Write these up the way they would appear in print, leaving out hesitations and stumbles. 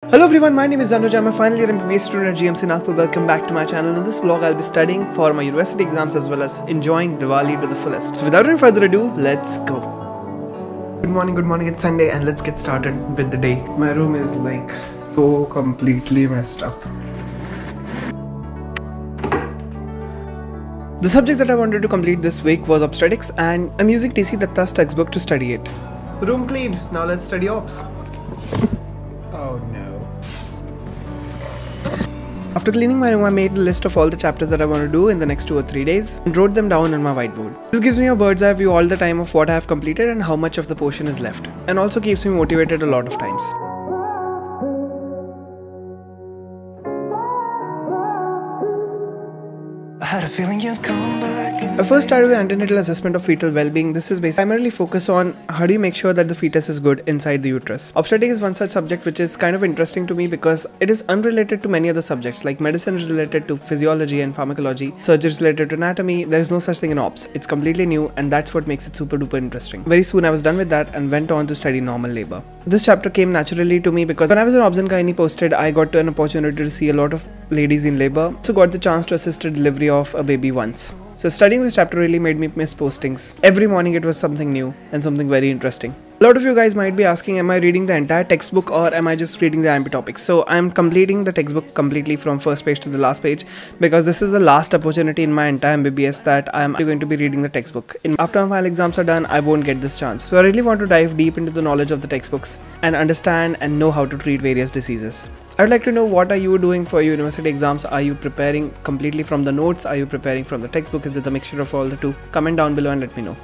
Hello everyone, my name is Anuj. I'm a final year MBBS student at GMC Nagpur. Welcome back to my channel. In this vlog, I'll be studying for my university exams as well as enjoying Diwali to the fullest. So without any further ado, let's go. Good morning, it's Sunday and let's get started with the day. My room is like so completely messed up. The subject that I wanted to complete this week was Obstetrics and I'm using TC Datta's textbook to study it. Room cleaned, now let's study Obs. Oh no. After cleaning my room, I made a list of all the chapters that I want to do in the next 2 or 3 days and wrote them down on my whiteboard. This gives me a bird's eye view all the time of what I have completed and how much of the portion is left, and also keeps me motivated a lot of times. I had a feeling you'd come back. I first started with antenatal assessment of fetal well-being. This is basically primarily focused on how do you make sure that the fetus is good inside the uterus. Obstetrics is one such subject which is kind of interesting to me because it is unrelated to many other subjects, like medicine is related to physiology and pharmacology, surgery is related to anatomy. There is no such thing in Obs. It's completely new and that's what makes it super duper interesting. Very soon I was done with that and went on to study normal labor. This chapter came naturally to me because when I was in Obs and Gynae posted, I got an opportunity to see a lot of ladies in labor. So got the chance to assist a delivery of a baby once. So studying this chapter really made me miss postings. Every morning it was something new and something very interesting. A lot of you guys might be asking, am I reading the entire textbook or am I just reading the IMP topics? So I'm completing the textbook completely from first page to the last page because this is the last opportunity in my entire MBBS that I'm going to be reading the textbook. After my final exams are done, I won't get this chance. So I really want to dive deep into the knowledge of the textbooks and understand and know how to treat various diseases. I would like to know, what are you doing for your university exams? Are you preparing completely from the notes? Are you preparing from the textbook? Is it a mixture of all the two? Comment down below and let me know.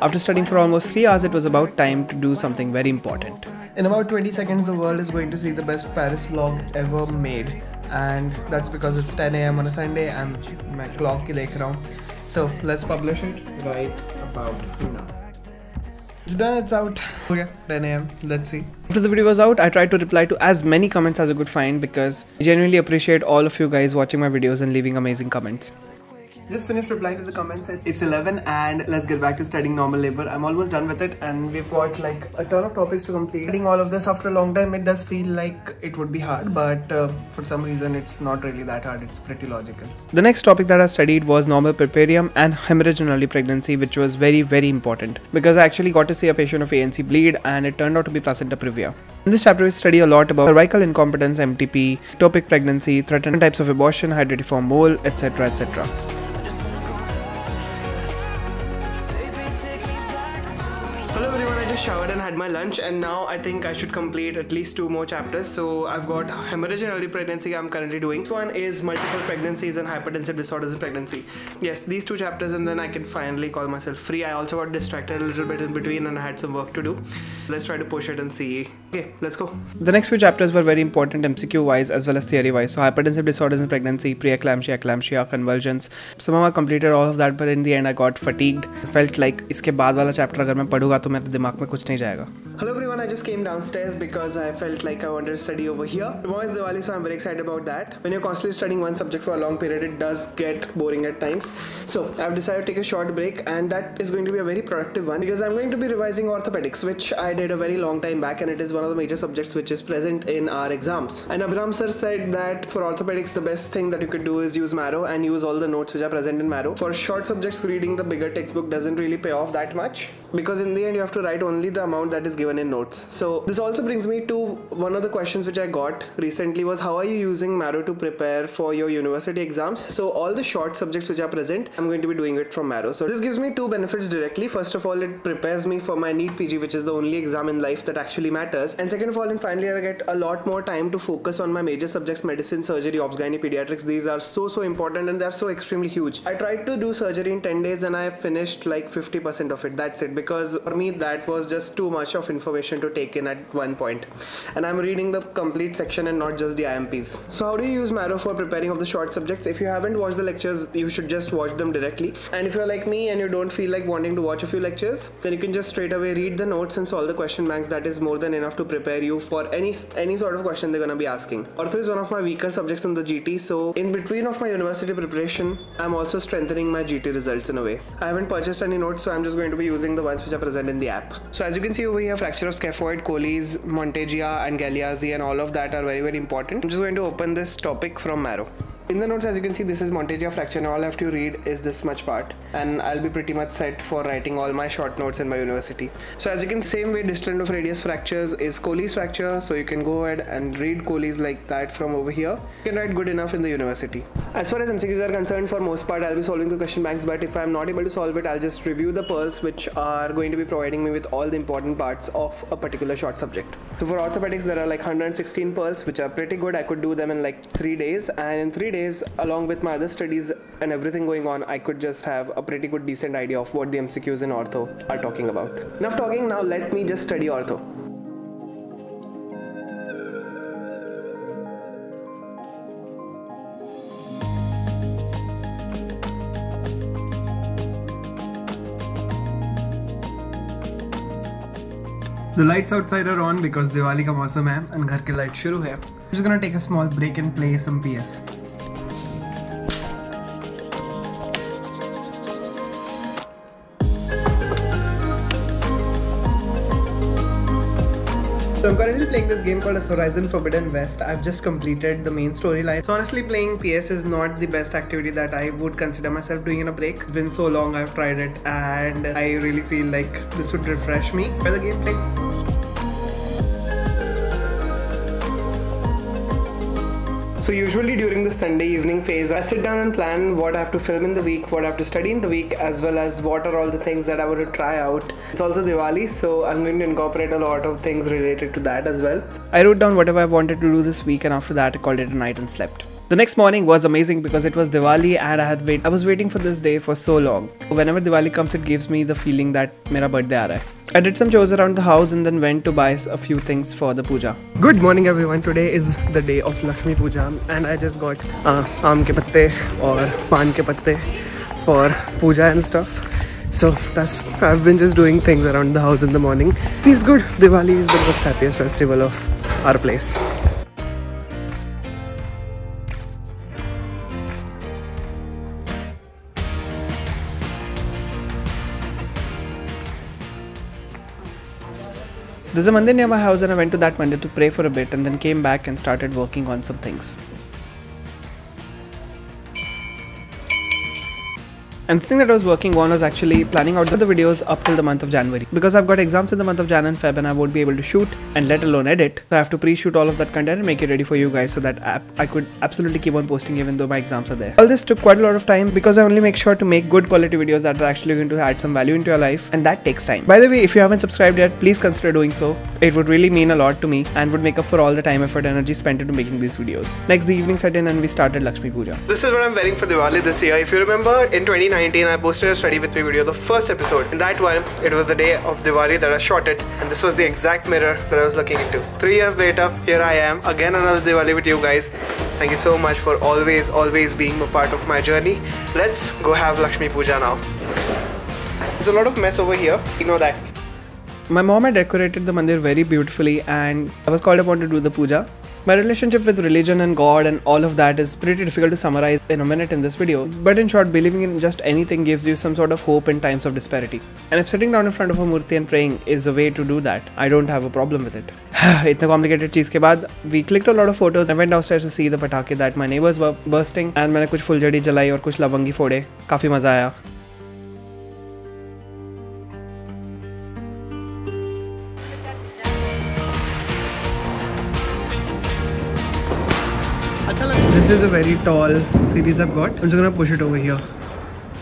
After studying for almost 3 hours, it was about time to do something very important. In about 20 seconds, the world is going to see the best Paris vlog ever made. And that's because it's 10 AM on a Sunday and my clock is like. So let's publish it right about now. It's done, it's out. Okay, 10 AM, let's see. After the video was out, I tried to reply to as many comments as I could find because I genuinely appreciate all of you guys watching my videos and leaving amazing comments. Just finished replying to the comments. It's 11 and let's get back to studying normal labor. I'm almost done with it and we've got like a ton of topics to complete. Studying all of this after a long time, it does feel like it would be hard, but for some reason it's not really that hard. It's pretty logical. The next topic that I studied was normal puerperium and hemorrhage in early pregnancy, which was very important because I actually got to see a patient of ANC bleed and it turned out to be placenta previa. In this chapter, we study a lot about cervical incompetence, MTP, ectopic pregnancy, threatened types of abortion, hydatidiform mole, etc. etc. Showered and had my lunch and now I think I should complete at least 2 more chapters. So I've got hemorrhage in early pregnancy I'm currently doing. This one is multiple pregnancies and hypertensive disorders in pregnancy. Yes, these 2 chapters and then I can finally call myself free. I also got distracted a little bit in between and I had some work to do. Let's try to push it and see. Okay, let's go. The next few chapters were very important MCQ wise as well as theory wise. So hypertensive disorders in pregnancy, preeclampsia, eclampsia, convulsions. Somehow I completed all of that, but in the end I got fatigued. I felt like iske baad wala chapter agar main padhunga to mere dimag mein kuch nahi jayega. Hello everyone, I just came downstairs because I felt like I wanted to study over here. Tomorrow is Diwali, so I'm very excited about that. When you're constantly studying one subject for a long period, it does get boring at times. So I've decided to take a short break and that is going to be a very productive one because I'm going to be revising orthopedics, which I did a very long time back and it is one of the major subjects which is present in our exams. And Abram sir said that for orthopedics, the best thing that you could do is use Marrow and use all the notes which are present in Marrow. For short subjects, reading the bigger textbook doesn't really pay off that much because in the end you have to write only the amount that is given in notes. So this also brings me to one of the questions which I got recently was, how are you using Marrow to prepare for your university exams? So all the short subjects which are present, I'm going to be doing it from Marrow. So this gives me 2 benefits directly. First of all, it prepares me for my NEET PG, which is the only exam in life that actually matters. And second of all, in final year I get a lot more time to focus on my major subjects, medicine, surgery, obs, gynae, pediatrics. These are so important and they're so extremely huge. I tried to do surgery in 10 days and I finished like 50% of it. That's it, because for me that was just too much of information to take in at one point, and I'm reading the complete section and not just the IMPs. So how do you use Marrow for preparing of the short subjects? If you haven't watched the lectures, you should just watch them directly, and if you're like me and you don't feel like wanting to watch a few lectures, then you can just straight away read the notes and solve the question banks. That is more than enough to prepare you for any sort of question they're gonna be asking. Ortho is one of my weaker subjects in the GT, so in between of my university preparation, I'm also strengthening my GT results in a way. I haven't purchased any notes, so I'm just going to be using the ones which are present in the app. So as you can see over here, fracture of scaphoid, Colles, Monteggia and Galeazzi and all of that are very important. I'm just going to open this topic from Marrow. In the notes, as you can see, this is Monteggia fracture, and all I have to read is this much part, and I'll be pretty much set for writing all my short notes in my university. So as you can see, same way distal of radius fractures is Colles fracture, so you can go ahead and read Colles like that from over here. You can write good enough in the university. As far as MCQs are concerned, for most part I'll be solving the question banks, but if I'm not able to solve it, I'll just review the pearls which are going to be providing me with all the important parts of a particular short subject. So for orthopedics, there are like 116 pearls which are pretty good. I could do them in like 3 days, and in 3 days, along with my other studies and everything going on, I could just have a pretty good decent idea of what the MCQs in ortho are talking about. Enough talking, now let me just study ortho. The lights outside are on because Diwali का मौसम है and घर के light शुरू है. I'm just gonna take a small break and play some PS. So I'm currently playing this game called Horizon Forbidden West. I've just completed the main storyline. So honestly, playing PS is not the best activity that I would consider myself doing in a break. It's been so long I've tried it, and I really feel like this would refresh me by the gameplay. So usually during the Sunday evening phase, I sit down and plan what I have to film in the week, what I have to study in the week, as well as what are all the things that I want to try out. It's also Diwali, so I'm going to incorporate a lot of things related to that as well. I wrote down whatever I wanted to do this week, and after that I called it a night and slept. The next morning was amazing because it was Diwali and I was waiting for this day for so long. Whenever Diwali comes, it gives me the feeling that mera birthday aa raha hai. I did some chores around the house and then went to buy a few things for the puja. Good morning everyone. Today is the day of Lakshmi Pooja, and I just got aam ke patte or pan ke patte for puja and stuff. So I've been just doing things around the house in the morning. Feels good. Diwali is the most happiest festival of our place. There's a mandir near my house, and I went to that mandir to pray for a bit and then came back and started working on some things. And the thing that I was working on was actually planning out the videos up till the month of January. Because I've got exams in the month of Jan and Feb and I won't be able to shoot and let alone edit. So I have to pre-shoot all of that content and make it ready for you guys so that I could absolutely keep on posting even though my exams are there. All this took quite a lot of time because I only make sure to make good quality videos that are actually going to add some value into your life, and that takes time. By the way, if you haven't subscribed yet, please consider doing so. It would really mean a lot to me and would make up for all the time, effort, and energy spent into making these videos. Next, the evening set in and we started Lakshmi Pooja. This is what I'm wearing for Diwali this year. If you remember, in 2019 I posted a study with me video, the first episode. In that one, it was the day of Diwali that I shot it, and this was the exact mirror that I was looking into. 3 years later, here I am, again another Diwali with you guys. Thank you so much for always being a part of my journey. Let's go have Lakshmi Pooja now. There's a lot of mess over here, ignore that. My mom had decorated the mandir very beautifully and I was called upon to do the puja. My relationship with religion and God and all of that is pretty difficult to summarize in a minute in this video, but in short, believing in just anything gives you some sort of hope in times of disparity. And if sitting down in front of a murti and praying is a way to do that, I don't have a problem with it. Itna complicated cheez ke baad, we clicked a lot of photos and went downstairs to see the patake that my neighbors were bursting, and मैंने कुछ फुलझड़ी जलाई और कुछ लवंगी फोड़े, काफी मजा आया. This is a very tall series I've got. I'm just gonna push it over here.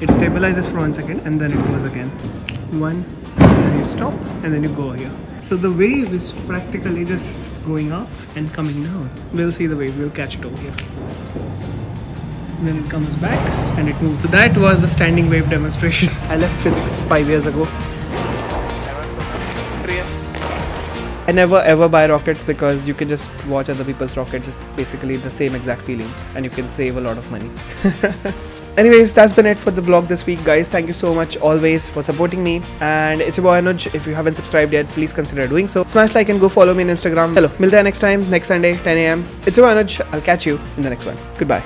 It stabilizes for 1 second and then it goes again. 1, then you stop and then you go here. So the wave is practically just going up and coming down. We'll see the wave, we'll catch it over here. And then it comes back and it moves. So that was the standing wave demonstration. I left physics 5 years ago. I never ever buy rockets because you can just watch other people's rockets. It's basically the same exact feeling and you can save a lot of money. Anyways, that's been it for the vlog this week, guys. Thank you so much always for supporting me. And it's your boy Anuj. If you haven't subscribed yet, please consider doing so. Smash like and go follow me on Instagram. Hello, milte hain next time, next Sunday, 10 AM. It's your boy Anuj. I'll catch you in the next one. Goodbye.